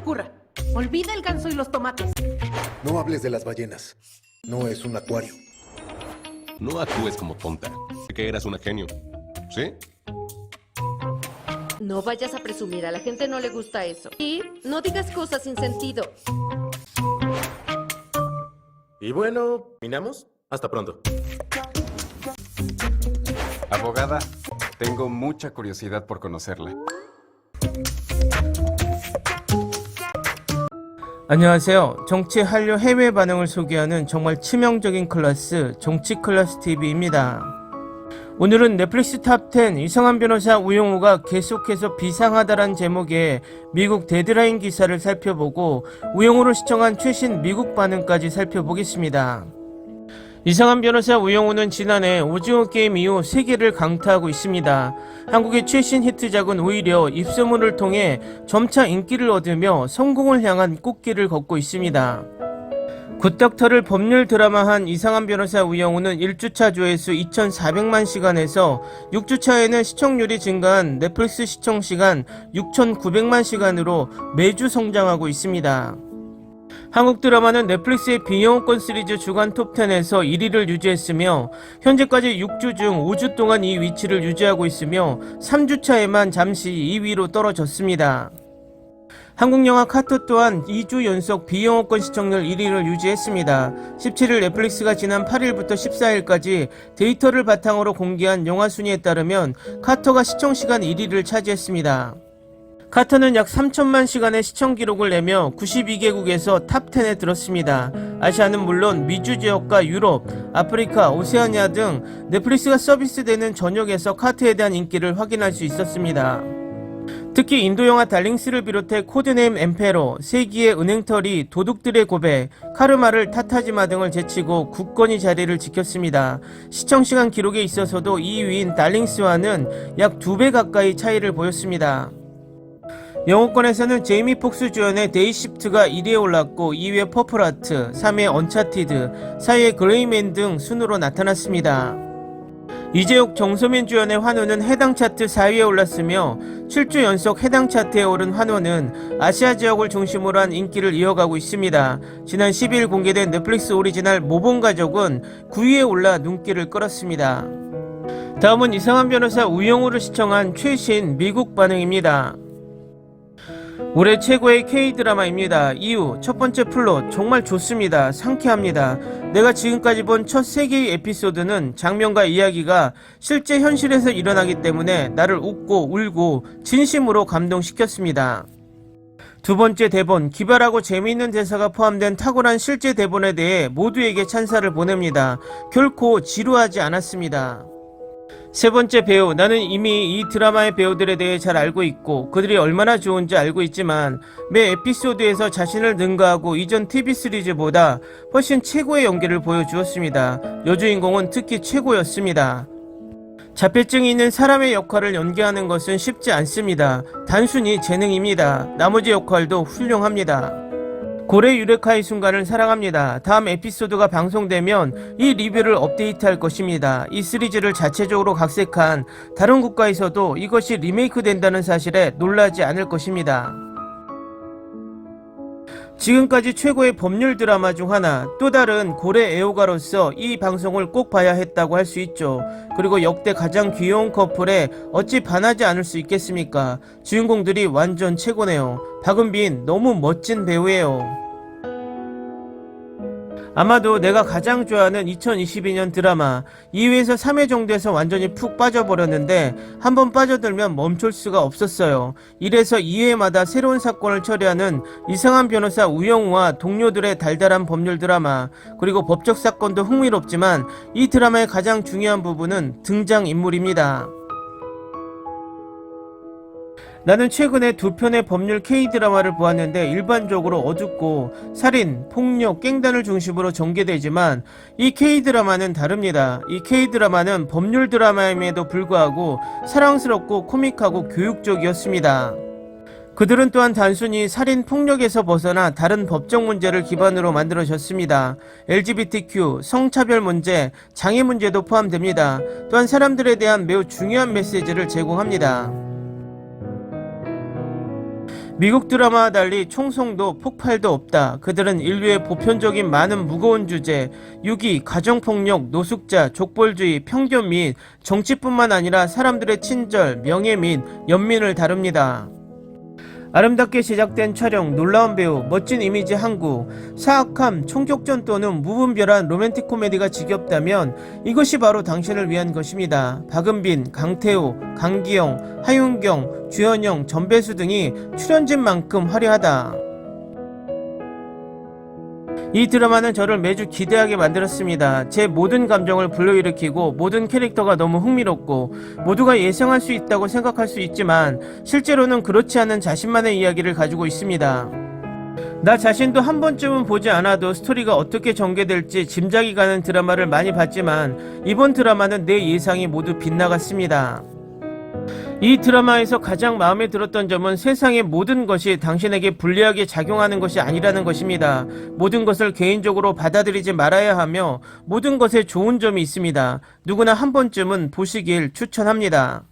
ocurra. Olvida el ganso y los tomates. No hables de las ballenas. No es un acuario. No actúes como tonta. Sé que eras una genio. ¿Sí? No vayas a presumir, a la gente no le gusta eso. Y no digas cosas sin sentido. Y bueno, ¿terminamos? Hasta pronto. Abogada, tengo mucha curiosidad por conocerla. 안녕하세요. 정치 한류 해외 반응을 소개하는 정말 치명적인 클래스 정치 클래스 TV입니다. 오늘은 넷플릭스 탑10 이성한 변호사 우영우가 계속해서 비상하다란 제목의 미국 데드라인 기사를 살펴보고 우영우를 시청한 최신 미국 반응까지 살펴보겠습니다. 이성한 변호사 우영우는 지난해 오징어 게임 이후 세계를 강타하고 있습니다. 한국의 최신 히트작은 오히려 입소문을 통해 점차 인기를 얻으며 성공을 향한 꽃길을 걷고 있습니다. 굿닥터를 법률 드라마한 이성한 변호사 우영우는 1주차 조회수 2,400만 시간에서 6주차에는 시청률이 증가한 넷플릭스 시청시간 6,900만 시간으로 매주 성장하고 있습니다. 한국 드라마는 넷플릭스의 비영어권 시리즈 주간 톱10에서 1위를 유지했으며 현재까지 6주 중 5주 동안 이 위치를 유지하고 있으며 3주차에만 잠시 2위로 떨어졌습니다. 한국 영화 카터 또한 2주 연속 비영어권 시청률 1위를 유지했습니다. 17일 넷플릭스가 지난 8일부터 14일까지 데이터를 바탕으로 공개한 영화 순위에 따르면 카터가 시청시간 1위를 차지했습니다. 카터는 약 3천만 시간의 시청 기록을 내며 92개국에서 탑10에 들었습니다. 아시아는 물론 미주 지역과 유럽, 아프리카, 오세아니아 등 넷플릭스가 서비스되는 전역에서 카터에 대한 인기를 확인할 수 있었습니다. 특히 인도 영화 달링스를 비롯해 코드네임 엠페로, 세기의 은행털이, 도둑들의 고백, 카르마를 타타지마 등을 제치고 굳건히 자리를 지켰습니다. 시청시간 기록에 있어서도 2위인 달링스와는 약 2배 가까이 차이를 보였습니다. 영어권에서는 제이미 폭스 주연의 데이시프트가 1위에 올랐고 2위에 퍼플하트, 3위에 언차티드, 4위에 그레이맨 등 순으로 나타났습니다. 이재욱, 정소민 주연의 환호는 해당 차트 4위에 올랐으며 7주 연속 해당 차트에 오른 환호는 아시아 지역을 중심으로 한 인기를 이어가고 있습니다. 지난 12일 공개된 넷플릭스 오리지널 모범가족은 9위에 올라 눈길을 끌었습니다. 다음은 이성한 변호사 우영우를 시청한 최신 미국 반응입니다. 올해 최고의 K-드라마입니다. 이유, 첫 번째 플롯 정말 좋습니다. 상쾌합니다. 내가 지금까지 본 첫 3개의 에피소드는 장면과 이야기가 실제 현실에서 일어나기 때문에 나를 웃고 울고 진심으로 감동시켰습니다. 두 번째 대본, 기발하고 재미있는 대사가 포함된 탁월한 실제 대본에 대해 모두에게 찬사를 보냅니다. 결코 지루하지 않았습니다. 세 번째 배우, 나는 이미 이 드라마의 배우들에 대해 잘 알고 있고 그들이 얼마나 좋은지 알고 있지만 매 에피소드에서 자신을 능가하고 이전 TV 시리즈보다 훨씬 최고의 연기를 보여주었습니다. 여주인공은 특히 최고였습니다. 자폐증이 있는 사람의 역할을 연기하는 것은 쉽지 않습니다. 단순히 재능입니다. 나머지 역할도 훌륭합니다. 고래 유레카의 순간을 사랑합니다. 다음 에피소드가 방송되면 이 리뷰를 업데이트할 것입니다. 이 시리즈를 자체적으로 각색한 다른 국가에서도 이것이 리메이크 된다는 사실에 놀라지 않을 것입니다. 지금까지 최고의 법률 드라마 중 하나, 또 다른 고래 애호가로서 이 방송을 꼭 봐야 했다고 할 수 있죠. 그리고 역대 가장 귀여운 커플에 어찌 반하지 않을 수 있겠습니까? 주인공들이 완전 최고네요. 박은빈 너무 멋진 배우예요. 아마도 내가 가장 좋아하는 2022년 드라마 2회에서 3회 정도에서 완전히 푹 빠져버렸는데 한번 빠져들면 멈출 수가 없었어요. 1회에서 2회마다 새로운 사건을 처리하는 이성한 변호사 우영우와 동료들의 달달한 법률 드라마, 그리고 법적 사건도 흥미롭지만 이 드라마의 가장 중요한 부분은 등장인물입니다. 나는 최근에 2편의 법률 K-드라마를 보았는데 일반적으로 어둡고 살인, 폭력, 깽단을 중심으로 전개되지만 이 K-드라마는 다릅니다. 이 K-드라마는 법률 드라마임에도 불구하고 사랑스럽고 코믹하고 교육적이었습니다. 그들은 또한 단순히 살인, 폭력에서 벗어나 다른 법적 문제를 기반으로 만들어졌습니다. LGBTQ, 성차별 문제, 장애 문제도 포함됩니다. 또한 사람들에 대한 매우 중요한 메시지를 제공합니다. 미국 드라마와 달리 총성도 폭발도 없다. 그들은 인류의 보편적인 많은 무거운 주제, 유기, 가정폭력, 노숙자, 족벌주의, 편견 및 정치뿐만 아니라 사람들의 친절, 명예 및 연민을 다룹니다. 아름답게 제작된 촬영, 놀라운 배우, 멋진 이미지 한국, 사악함, 총격전 또는 무분별한 로맨틱 코미디가 지겹다면 이것이 바로 당신을 위한 것입니다. 박은빈, 강태호, 강기영, 하윤경, 주현영, 전배수 등이 출연진만큼 화려하다. 이 드라마는 저를 매주 기대하게 만들었습니다. 제 모든 감정을 불러일으키고 모든 캐릭터가 너무 흥미롭고 모두가 예상할 수 있다고 생각할 수 있지만 실제로는 그렇지 않은 자신만의 이야기를 가지고 있습니다. 나 자신도 한 번쯤은 보지 않아도 스토리가 어떻게 전개될지 짐작이 가는 드라마를 많이 봤지만 이번 드라마는 내 예상이 모두 빗나갔습니다. 이 드라마에서 가장 마음에 들었던 점은 세상의 모든 것이 당신에게 불리하게 작용하는 것이 아니라는 것입니다. 모든 것을 개인적으로 받아들이지 말아야 하며 모든 것에 좋은 점이 있습니다. 누구나 한 번쯤은 보시길 추천합니다.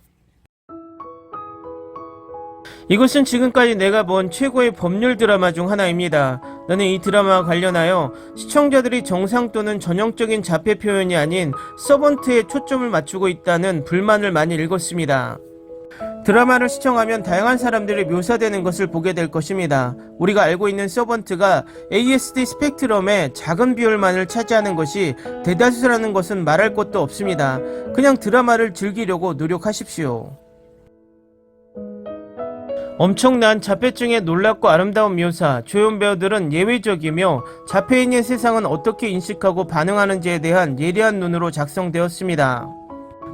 이것은 지금까지 내가 본 최고의 법률 드라마 중 하나입니다. 나는 이 드라마와 관련하여 시청자들이 정상 또는 전형적인 자폐 표현이 아닌 서번트에 초점을 맞추고 있다는 불만을 많이 읽었습니다. 드라마를 시청하면 다양한 사람들이 묘사되는 것을 보게 될 것입니다. 우리가 알고 있는 서번트가 ASD 스펙트럼의 작은 비율만을 차지하는 것이 대다수라는 것은 말할 것도 없습니다. 그냥 드라마를 즐기려고 노력하십시오. 엄청난 자폐증의 놀랍고 아름다운 묘사, 조연 배우들은 예외적이며 자폐인의 세상은 어떻게 인식하고 반응하는지에 대한 예리한 눈으로 작성되었습니다.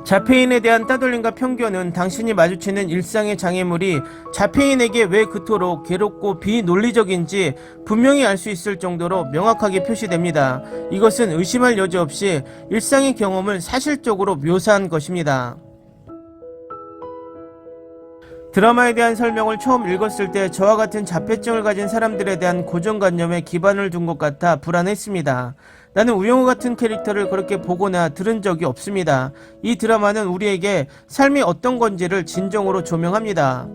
자폐인에 대한 따돌림과 편견은 당신이 마주치는 일상의 장애물이 자폐인에게 왜 그토록 괴롭고 비논리적인지 분명히 알 수 있을 정도로 명확하게 표시됩니다. 이것은 의심할 여지 없이 일상의 경험을 사실적으로 묘사한 것입니다. 드라마에 대한 설명을 처음 읽었을 때 저와 같은 자폐증을 가진 사람들에 대한 고정관념에 기반을 둔 것 같아 불안했습니다. 나는 우영우 같은 캐릭터를 그렇게 보거나 들은 적이 없습니다. 이 드라마는 우리에게 삶이 어떤 건지를 진정으로 조명합니다.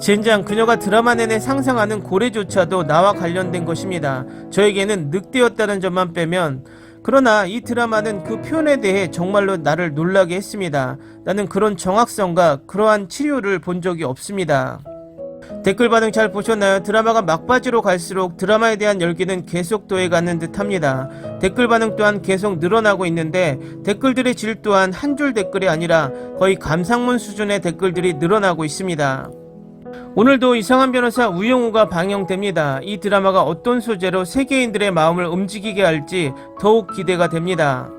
젠장, 그녀가 드라마 내내 상상하는 고래조차도 나와 관련된 것입니다. 저에게는 늑대였다는 점만 빼면. 그러나 이 드라마는 그 표현에 대해 정말로 나를 놀라게 했습니다. 나는 그런 정확성과 그러한 치료를 본 적이 없습니다. 댓글 반응 잘 보셨나요? 드라마가 막바지로 갈수록 드라마에 대한 열기는 계속 더해가는 듯 합니다. 댓글 반응 또한 계속 늘어나고 있는데 댓글들의 질 또한 한 줄 댓글이 아니라 거의 감상문 수준의 댓글들이 늘어나고 있습니다. 오늘도 이상한 변호사 우영우가 방영됩니다. 이 드라마가 어떤 소재로 세계인들의 마음을 움직이게 할지 더욱 기대가 됩니다.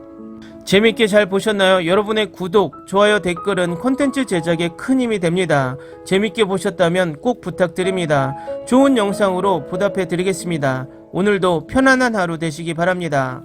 재밌게 잘 보셨나요? 여러분의 구독, 좋아요, 댓글은 콘텐츠 제작에 큰 힘이 됩니다. 재밌게 보셨다면 꼭 부탁드립니다. 좋은 영상으로 보답해 드리겠습니다. 오늘도 편안한 하루 되시기 바랍니다.